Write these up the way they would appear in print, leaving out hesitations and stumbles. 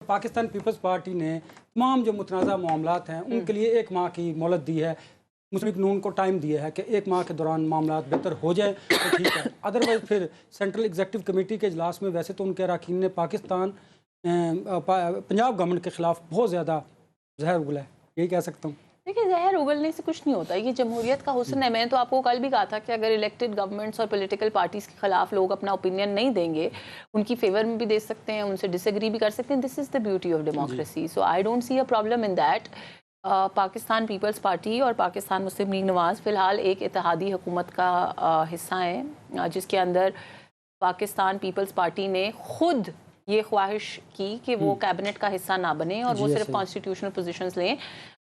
Pakistan Peoples party ने तमाम जो मुतनाज़ा मामलात हैं उनके लिए 1 माह की मोहलत दी है। मुस्लिम लीग नून को टाइम दिया है कि 1 माह के दौरान मामलात बेहतर हो जाए तो ठीक है, अदरवाइज़ फिर सेंट्रल एग्जीक्यूटिव कमेटी के इजलास में वैसे तो उनके अरकान ने पाकिस्तान पंजाब गवर्नमेंट के ख़िलाफ़ बहुत ज़्यादा जहर उगला है, यही कह सकता हूँ। देखिए, जहर उगलने से कुछ नहीं होता, ये जमहूरियत का हुस्न है। मैंने तो आपको कल भी कहा था कि अगर इलेक्टेड गवर्नमेंट्स और पॉलिटिकल पार्टीज़ के खिलाफ लोग अपना ओपिनियन नहीं देंगे, उनकी फेवर में भी दे सकते हैं, उनसे डिसएग्री भी कर सकते हैं। This is the beauty of democracy, so I don't see a problem in that. Pakistan Peoples Party और पाकिस्तान मुस्लिम लीग नवाज़ फ़िलहाल एक इत्तेहादी हुकूमत का हिस्सा है, जिसके अंदर पाकिस्तान पीपल्स पार्टी ने खुद ये ख्वाहिश की कि वो कैबिनेट का हिस्सा ना बने और वो सिर्फ कॉन्स्टिट्यूशनल पोजीशंस लें।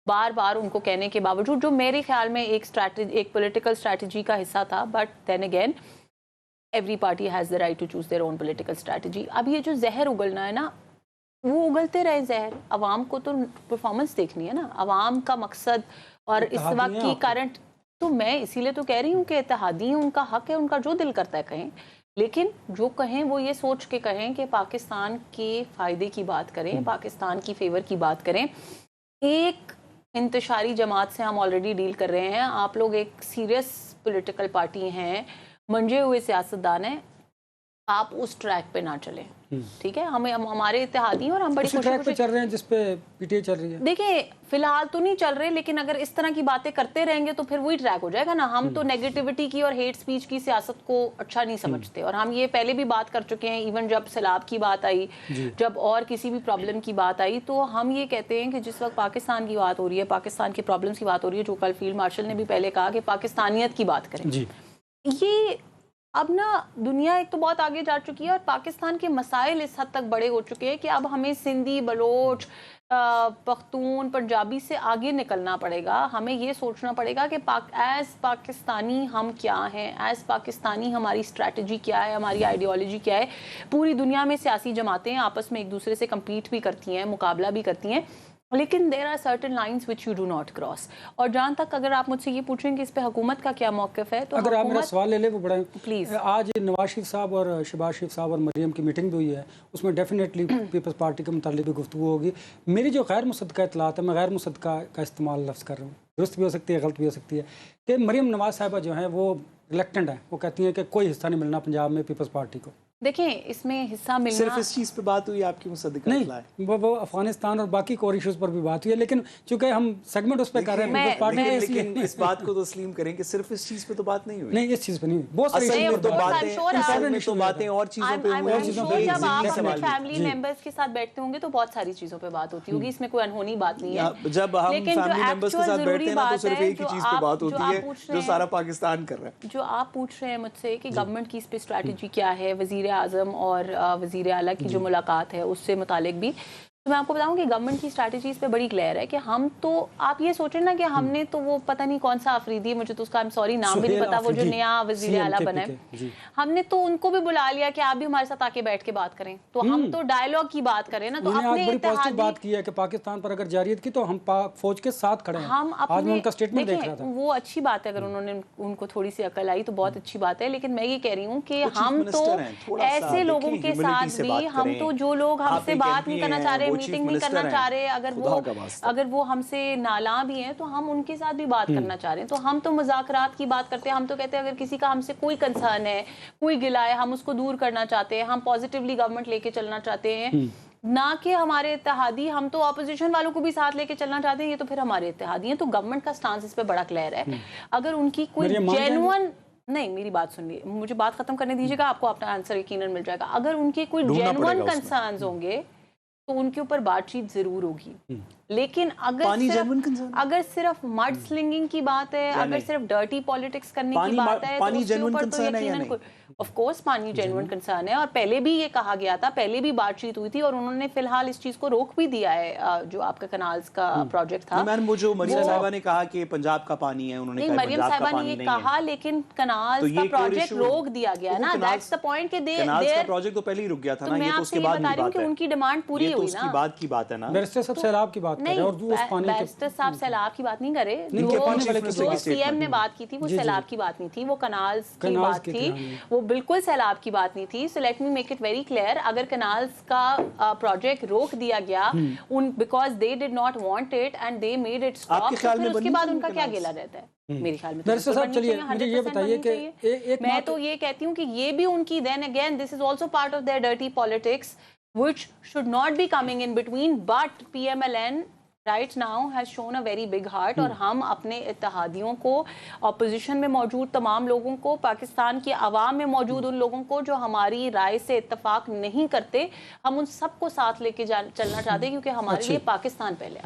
बार बार उनको कहने के बावजूद, जो मेरे ख्याल में एक पॉलिटिकल स्ट्रैटेजी का हिस्सा था, but then again every party has the right to choose their own political strategy. अब ये जो जहर उगलना है ना, वो उगलते रहे जहर। अवाम को तो परफॉर्मेंस देखनी है ना, अवाम का मकसद और इस वक्त की करंट। तो मैं इसीलिए तो कह रही हूँ कि इत्तेहादी उनका हक है, उनका जो दिल करता है कहें, लेकिन जो कहें वो ये सोच के कहें कि पाकिस्तान के फ़ायदे की बात करें, पाकिस्तान की फेवर की बात करें। एक इंतशारी जमात से हम ऑलरेडी डील कर रहे हैं, आप लोग एक सीरियस पॉलिटिकल पार्टी हैं, मंजे हुए सियासतदान हैं, आप उस ट्रैक पे ना चलें, ठीक है। हम हमारे इत्तेहादी और हम बड़ी ट्रैक पे चल रहे हैं जिस पे पीटीआई चल रही है। देखिए, फिलहाल तो नहीं चल रहे, लेकिन अगर इस तरह की बातें करते रहेंगे तो फिर वही ट्रैक हो जाएगा ना। हम तो नेगेटिविटी की और हेट स्पीच की सियासत को अच्छा नहीं समझते, और हम ये पहले भी बात कर चुके हैं। इवन जब सैलाब की बात आई, जब और किसी भी प्रॉब्लम की बात आई, तो हम ये कहते हैं कि जिस वक्त पाकिस्तान की बात हो रही है, पाकिस्तान की प्रॉब्लम्स की बात हो रही है, जो कल फील्ड मार्शल ने भी पहले कहा कि पाकिस्तानियत की बात करें। ये अब ना दुनिया एक तो बहुत आगे जा चुकी है और पाकिस्तान के मसाइल इस हद तक बड़े हो चुके हैं कि अब हमें सिंधी, बलोच, पख्तून, पंजाबी से आगे निकलना पड़ेगा। हमें ये सोचना पड़ेगा कि एज़ पाकिस्तानी हम क्या हैं, एज़ पाकिस्तानी हमारी स्ट्रैटेजी क्या है, हमारी आइडियोलॉजी क्या है। पूरी दुनिया में सियासी जमातें आपस में एक दूसरे से कम्पीट भी करती हैं, मुकाबला भी करती हैं, लेकिन there are certain lines which you do not cross. और जहाँ तक अगर आप मुझसे ये पूछें कि इस पे हुकूमत का क्या मौक़िफ़ है, तो अगर आप मेरा सवाल ले लें वो बड़ा प्लीज़। आज नवाज शरीफ साहब और शहबाज शरीफ साहब और मरियम की मीटिंग भी हुई है, उसमें डेफिनेटली पीपल्स पार्टी के मुताल्लिक़ भी गुफ्तगू होगी। मेरी जो गैर मुसद्दक़ा इत्तलात है, मैं गैर मुसद्दक़ा का इस्तेमाल लफ्ज़ कर रहा हूँ, दुरुस्त भी हो सकती है, गलत भी हो सकती है, कि मरियम नवाज साहबा जो हैं वो रिलेक्टेंट है, वो कहती हैं कि कोई हिस्सा नहीं मिलना पंजाब में पीपल्स पार्टी को। देखें, इसमें हिस्सा मिलना सिर्फ इस चीज़ पे बात हुई आपकी मुसद्दक़ा नहीं, वो अफगानिस्तान और बाकी कोर इश्यूज पर भी बात हुई है, लेकिन चूंकि हम सेगमेंट उस पर कर रहे हैं, लेकिन इस बात को तस्लीम करें कि सिर्फ इस चीज़ पे तो बात नहीं हुई। नहीं, इस चीज़ पे नहीं हुई, बहुत सारी बातें और चीज़ों पे हुई हैं। जब आप अपने फैमिली मेंबर्स के साथ बैठते होंगे तो बहुत सारी चीज़ों पे बात होती होगी, इसमें कोई अनहोनी बात नहीं है। जब हम फैमिली मेंबर्स के साथ बैठते हैं ना, तो सिर्फ एक ही चीज़ पे बात होती है जो सारा पाकिस्तान कर रहा है। जो आप पूछ रहे हैं मुझसे कि गवर्नमेंट की इस पे स्ट्रैटेजी क्या है, वज़ीर आज़म और वज़ीर आला की जो मुलाकात है उससे मुतालिक भी, तो मैं आपको बताऊं कि गवर्नमेंट की स्ट्रैटेजी इस पे बड़ी क्लियर है कि हम तो, आप ये सोचें ना कि हमने तो वो पता नहीं कौन सा अफरीदी, मुझे तो उसका सॉरी नाम भी नहीं पता, वो जो नया वज़ीर आला बना है, हमने तो उनको भी बुला लिया कि आप भी हमारे साथ आके बैठ के बात करें। तो हम तो डायलॉग की बात करें ना, तो अपने इत्तेहादी बात की है कि पाकिस्तान पर अगर जारियत की तो हम फौज के साथ खड़े हैं। हम आज मैं उनका स्टेटमेंट देख रहा था, वो अच्छी बात है, अगर उन्होंने उनको थोड़ी सी अकल आई तो बहुत अच्छी बात है। लेकिन मैं ये कह रही हूँ कि हम तो ऐसे लोगों के साथ भी, हम तो जो लोग हमसे बात नहीं करना चाह रहे, मीटिंग नहीं करना चाह रहे, अगर वो हमसे नाला भी हैं तो हम उनके साथ भी बात करना चाह रहे हैं। तो हम तो मुज़ाकरात की बात करते हैं, हम तो कहते हैं अगर किसी का हमसे कोई कंसर्न है, कोई गिला है, हम उसको दूर करना चाहते हैं, हम पॉजिटिवली गवर्नमेंट लेके चलना चाहते हैं, ना कि हमारे इत्तेहादी। हम तो अपोजिशन वालों को भी साथ लेके चलना चाहते हैं, ये तो फिर हमारे इत्तेहादी हैं। तो गवर्नमेंट का स्टांस इस पे बड़ा क्लियर है। अगर उनकी कोई जेन्युइन, नहीं मेरी बात सुनिए, मुझे बात खत्म करने दीजिएगा, आपको अपना आंसर यकीनन मिल जाएगा। अगर उनके कोई जेन्युइन कंसर्न्स होंगे तो उनके ऊपर बातचीत जरूर होगी। लेकिन अगर सिर्फ मड स्लिंगिंग की बात है, अगर सिर्फ डर्टी पॉलिटिक्स करने की बात है, तो उसके ऊपर तो यकीनन ऑफ कोर्स पानी जेन्युइन कंसर्न है। और पहले भी ये कहा गया था, पहले भी बातचीत हुई थी, और उन्होंने फिलहाल इस चीज को रोक भी दिया है, जो आपका कनाल्स का प्रोजेक्ट था। जो मरियम साहिबा ने कहा कि पंजाब का पानी है, उन्होंने मरियम साहिबा ने ये कहा, लेकिन कनाल्स का प्रोजेक्ट रोक दिया गया ना, दैट्स द पॉइंट कि कनाल्स का प्रोजेक्ट तो पहले ही रुक गया था ना, ये तो उसके बाद की बात है, उनकी डिमांड पूरी हुई ना, उसकी बाद की बात है ना। वैसे सब सैलाब की बात बात कर रहे हैं और उस पानी के बैरिस्टर साहब सैलाब की बात नहीं करे, जो सीएम ने बात की थी वो सैलाब की बात नहीं थी, वो कनाल्स की बात थी, वो बिल्कुल सैलाब की बात नहीं थी। So let me make it very clear, अगर कनाल्स का प्रोजेक्ट रोक दिया गया because they did not want it and they made it stop, फिर उसके बाद उनका क्या गिला रहता है? मेरे ख्याल में बैरिस्टर साहब चलिए मुझे ये बताइए कि मैं तो ये कहती हूँ कि ये भी उनकी then again this is also part of their dirty politics which should not be coming in between, but PMLN right now has shown a very big heart और हम अपने इत्तेहादियों को, ऑपोजिशन में मौजूद तमाम लोगों को, पाकिस्तान की आवाम में मौजूद उन लोगों को जो हमारी राय से इत्तेफाक नहीं करते, हम उन सबको साथ लेके चलना चाहते हैं क्योंकि हमारे लिए पाकिस्तान पहले।